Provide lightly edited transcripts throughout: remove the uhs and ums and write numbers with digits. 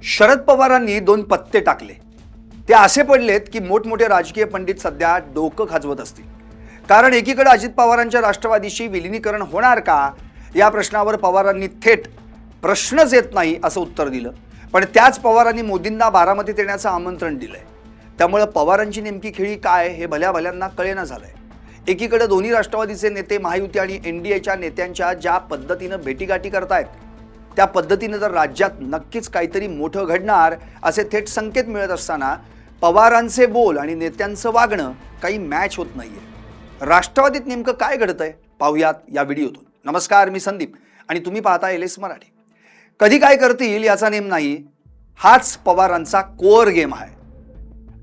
शरद पवारांनी दोन पत्ते टाकले। ते असे पडलेत की मोठमोठे राजकीय पंडित सध्या डोकं खाजवत असतील। कारण एकीकडे अजित पवारांच्या राष्ट्रवादीशी विलीनीकरण होणार का या प्रश्नावर पवारांनी थेट प्रश्नच येत नाही असं उत्तर दिलं। पण त्याच पवारांनी मोदींना बारामतीत येण्याचं आमंत्रण दिलंय। त्यामुळे पवारांची नेमकी खेळी काय हे भल्या भल्यांना कळेना झालंय। एकीकडे दोन्ही राष्ट्रवादीचे नेते महायुती आणि एनडीएच्या नेत्यांच्या ज्या पद्धतीने भेटीगाठी करतायत त्या पद्धतीने जर राज्यात नक्कीच काहीतरी मोठं घडणार असे थेट संकेत मिळत असताना पवारांचे बोल आणि नेत्यांचं वागणं काही मॅच होत नाहीये। राष्ट्रवादीत नेमकं काय घडतंय पाहूयात या व्हिडिओतून। नमस्कार, मी संदीप आणि तुम्ही पाहता एलएस मराठी। कधी काय करतील याचा नेम नाही, हाच पवारांचा कोअर गेम आहे।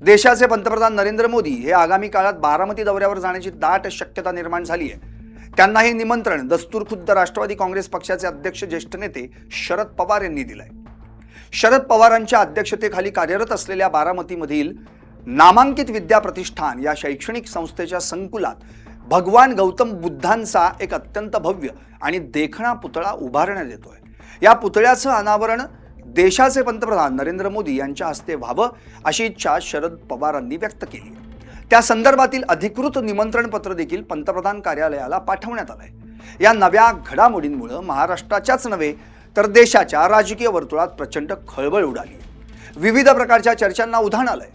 देशाचे पंतप्रधान नरेंद्र मोदी हे आगामी काळात बारामती दौऱ्यावर जाण्याची दाट शक्यता निर्माण झाली आहे। त्यांना हे निमंत्रण दस्तूरखुद्द राष्ट्रवादी काँग्रेस पक्षाचे अध्यक्ष ज्येष्ठ नेते शरद पवार यांनी दिलंय। शरद पवारांच्या अध्यक्षतेखाली कार्यरत असलेल्या बारामतीमधील नामांकित विद्या प्रतिष्ठान या शैक्षणिक संस्थेच्या संकुलात भगवान गौतम बुद्धांचा एक अत्यंत भव्य आणि देखणा पुतळा उभारण्यात येतोय। या पुतळ्याचं अनावरण देशाचे पंतप्रधान नरेंद्र मोदी यांच्या हस्ते व्हावं अशी इच्छा शरद पवारांनी व्यक्त केली आहे। त्या संदर्भातील अधिकृत निमंत्रण पत्र देखील पंतप्रधान कार्यालयाला पाठवण्यात आलंय। या नव्या घडामोडींमुळे महाराष्ट्राच्याच नव्हे तर देशाच्या राजकीय वर्तुळात प्रचंड खळबळ उडाली आहे। विविध प्रकारच्या चर्चांना उधाण आलंय।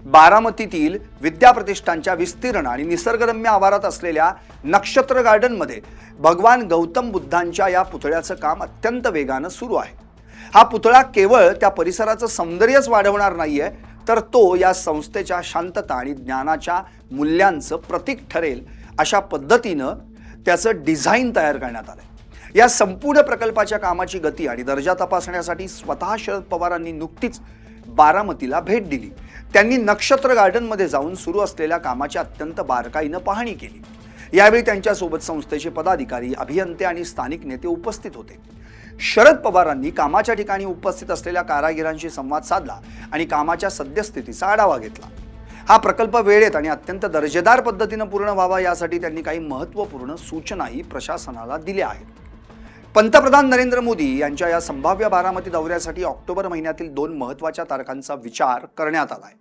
बारामतीतील विद्या प्रतिष्ठानच्या विस्तीर्ण आणि निसर्गरम्य आवारात असलेल्या नक्षत्र गार्डनमध्ये भगवान गौतम बुद्धांच्या या पुतळ्याचं काम अत्यंत वेगानं सुरू आहे। हा पुतळा केवळ त्या परिसराचं सौंदर्यच वाढवणार नाहीये तर तो या संस्थेच्या शांतता आणि ज्ञानाच्या मूल्यांचं प्रतीक ठरेल अशा पद्धतीनं त्याचं डिझाईन तयार करण्यात आलंय। या संपूर्ण प्रकल्पाच्या कामाची गती आणि दर्जा तपासण्यासाठी स्वतः शरद पवारांनी नुकतीच बारामतीला भेट दिली। त्यांनी नक्षत्र गार्डनमध्ये जाऊन सुरू असलेल्या कामाची अत्यंत बारकाईनं पाहणी केली। यावेळी त्यांच्यासोबत संस्थेचे पदाधिकारी, अभियंते आणि स्थानिक नेते उपस्थित होते। शरद पवारांनी कामाच्या ठिकाणी उपस्थित असलेल्या कारागिरांशी संवाद साधला आणि कामाच्या सद्यस्थितीचा आढावा घेतला। हा प्रकल्प वेळेत आणि अत्यंत दर्जेदार पद्धतीने पूर्ण व्हावा यासाठी त्यांनी काही महत्त्वपूर्ण सूचनाही प्रशासनाला दिल्या आहेत। पंतप्रधान नरेंद्र मोदी यांच्या या संभाव्य बारामती दौऱ्यासाठी ऑक्टोबर महिन्यातील 2 महत्त्वाच्या तारखांचा विचार करण्यात आलाय।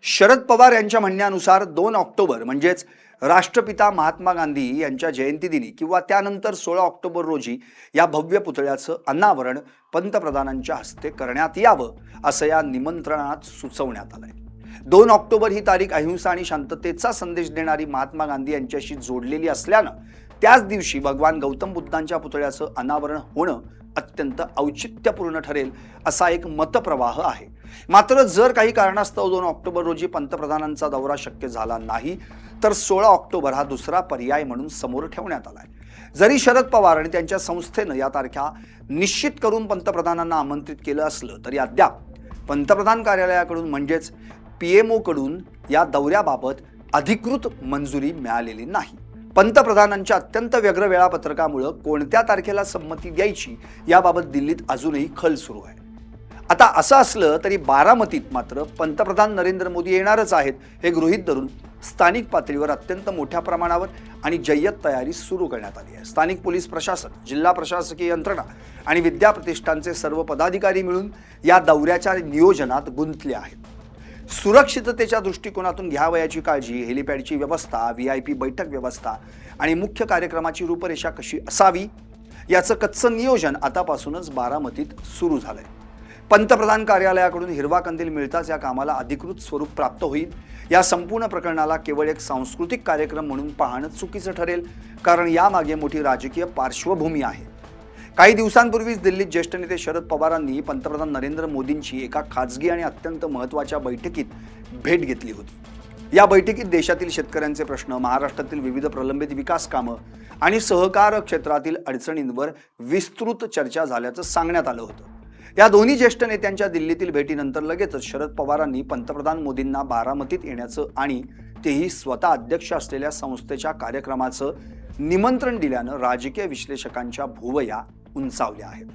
शरद पवार यांच्या म्हणण्यानुसार 2 ऑक्टोबर म्हणजेच राष्ट्रपिता महात्मा गांधी यांच्या जयंतीदिनी किंवा त्यानंतर 16 ऑक्टोबर रोजी या भव्य पुतळ्याचं अनावरण पंतप्रधानांच्या हस्ते करण्यात यावं असं या निमंत्रणात सुचवण्यात आलंय। 2 ऑक्टोबर ही तारीख अहिंसा आणि शांततेचा संदेश देणारी महात्मा गांधी यांच्याशी जोडलेली असल्यानं त्याच दिवशी भगवान गौतम बुद्धांच्या पुतळ्याचं अनावरण होणं अत्यंत औचित्यपूर्ण ठरेल असा एक मतप्रवाह आहे। मात्र जर काही कारणास्तव 2 ऑक्टोबर रोजी पंतप्रधानांचा दौरा शक्य झाला नाही तर 16 ऑक्टोबर हा दुसरा पर्याय म्हणून समोर ठेवण्यात आलाय। जरी शरद पवार आणि त्यांच्या संस्थेनं या तारखा निश्चित करून पंतप्रधानांना आमंत्रित केलं असलं तरी अद्याप पंतप्रधान कार्यालयाकडून म्हणजेच पीएमओ कडून या दौऱ्याबाबत अधिकृत मंजुरी मिळालेली नाही। पंतप्रधानांच्या अत्यंत व्यग्र वेळापत्रकामुळे कोणत्या तारखेला संमती द्यायची याबाबत दिल्लीत अजूनही खल सुरू आहे। आता असं असलं तरी बारामतीत मात्र पंतप्रधान नरेंद्र मोदी येणारच आहेत हे गृहीत धरून स्थानिक पातळीवर अत्यंत मोठ्या प्रमाणावर आणि जय्यत तयारी सुरू करण्यात आली आहे। स्थानिक पोलीस प्रशासन, जिल्हा प्रशासकीय यंत्रणा आणि विद्या प्रतिष्ठानचे सर्व पदाधिकारी मिळून या दौऱ्याच्या नियोजनात गुंतले आहेत। सुरक्षिततेच्या दृष्टिकोनातून घ्यावयाची काळजी, हेलिपॅडची व्यवस्था, व्हीआयपी बैठक व्यवस्था आणि मुख्य कार्यक्रमाची रूपरेषा कशी असावी याचं कच्चं नियोजन आतापासूनच बारामतीत सुरू झालंय। पंतप्रधान कार्यालयाकडून हिरवा कंदील मिळताच या कामाला अधिकृत स्वरूप प्राप्त होईल। या संपूर्ण प्रकरणाला केवळ एक सांस्कृतिक कार्यक्रम म्हणून पाहणं चुकीचं ठरेल, कारण यामागे मोठी राजकीय पार्श्वभूमी आहे। काही दिवसांपूर्वीच दिल्लीत ज्येष्ठ नेते शरद पवारांनी पंतप्रधान नरेंद्र मोदींची एका खाजगी आणि अत्यंत महत्त्वाच्या बैठकीत भेट घेतली होती। या बैठकीत देशातील शेतकऱ्यांचे प्रश्न, महाराष्ट्रातील विविध प्रलंबित विकास कामं आणि सहकार क्षेत्रातील अडचणींवर विस्तृत चर्चा झाल्याचं सांगण्यात आलं होतं। या दोन्ही ज्येष्ठ नेत्यांच्या दिल्लीतील भेटीनंतर लगेचच शरद पवारांनी पंतप्रधान मोदींना बारामतीत येण्याचं आणि तेही स्वतः अध्यक्ष असलेल्या संस्थेच्या कार्यक्रमाचं निमंत्रण दिल्यानं राजकीय विश्लेषकांच्या भुवया उंचावल्या आहेत।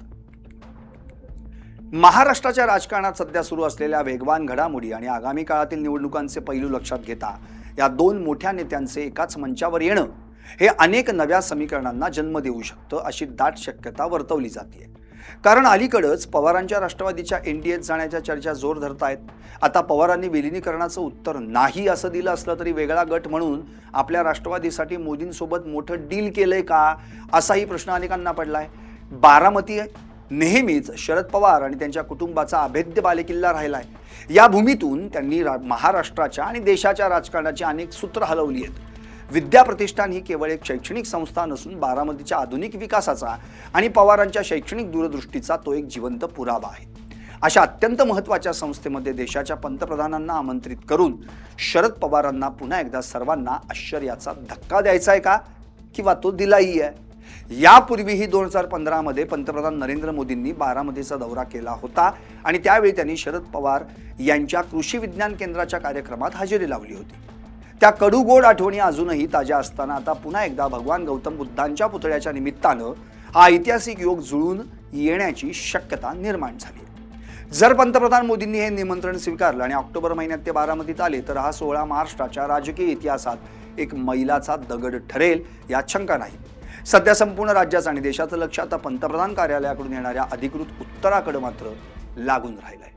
महाराष्ट्राच्या राजकारणात सध्या सुरू असलेल्या वेगवान घडामोडी आणि आगामी काळातील निवडणुकांचे पैलू लक्षात घेता या 2 मोठ्या नेत्यांचे एकाच मंचावर येणं हे अनेक नव्या समीकरणांना जन्म देऊ शकतं अशी दाट शक्यता वर्तवली जाते। कारण अलीकडंच पवारांच्या राष्ट्रवादीच्या एनडीएत जाण्याच्या चर्चा जोर धरतायत. आता पवारांनी विलिनीकरणाचं उत्तर नाही असं दिलं असलं तरी वेगळा गट म्हणून आपल्या राष्ट्रवादीसाठी मोदींसोबत मोठं डील केलंय का, असाही प्रश्न अनेकांना पडलाय. बारामती नेहमीच शरद पवार आणि त्यांच्या कुटुंबाचा अभेद्य बालेकिल्ला राहिलाय. या भूमीतून त्यांनी महाराष्ट्राच्या आणि देशाच्या राजकारणाची अनेक सूत्र हलवली आहेत. विद्याप्रतिष्ठान ही केवळ एक शैक्षणिक संस्था नसून बारामतीच्या आधुनिक विकासाचा आणि पवारांच्या शैक्षणिक दूरदृष्टीचा तो एक जिवंत पुरावा आहे. अशा अत्यंत महत्त्वाच्या संस्थेमध्ये देशाच्या पंतप्रधानांना आमंत्रित करून शरद पवारांना पुन्हा एकदा सर्वांना आश्चर्याचा धक्का द्यायचा आहे का, किंवा तो दिलाही आहे? यापूर्वीही 2015 मध्ये पंतप्रधान नरेंद्र मोदींनी बारामतीचा दौरा केला होता आणि त्यावेळी त्यांनी शरद पवार यांच्या कृषी विज्ञान केंद्राच्या कार्यक्रमात हजेरी लावली होती. त्या कडूगोड आठवणी अजूनही ताज्या असताना आता पुन्हा एकदा भगवान गौतम बुद्धांच्या पुतळ्याच्या निमित्तानं हा ऐतिहासिक योग जुळून येण्याची शक्यता निर्माण झाली. जर पंतप्रधान मोदींनी हे निमंत्रण स्वीकारलं आणि ऑक्टोबर महिन्यात ते बारामतीत आले तर हा सोहळा महाराष्ट्राच्या राजकीय इतिहासात एक मैलाचा दगड ठरेल यात शंका नाही. सध्या संपूर्ण राज्याचं आणि देशाचं लक्ष आता पंतप्रधान कार्यालयाकडून येणाऱ्या अधिकृत उत्तराकडे मात्र लागून राहिलंय.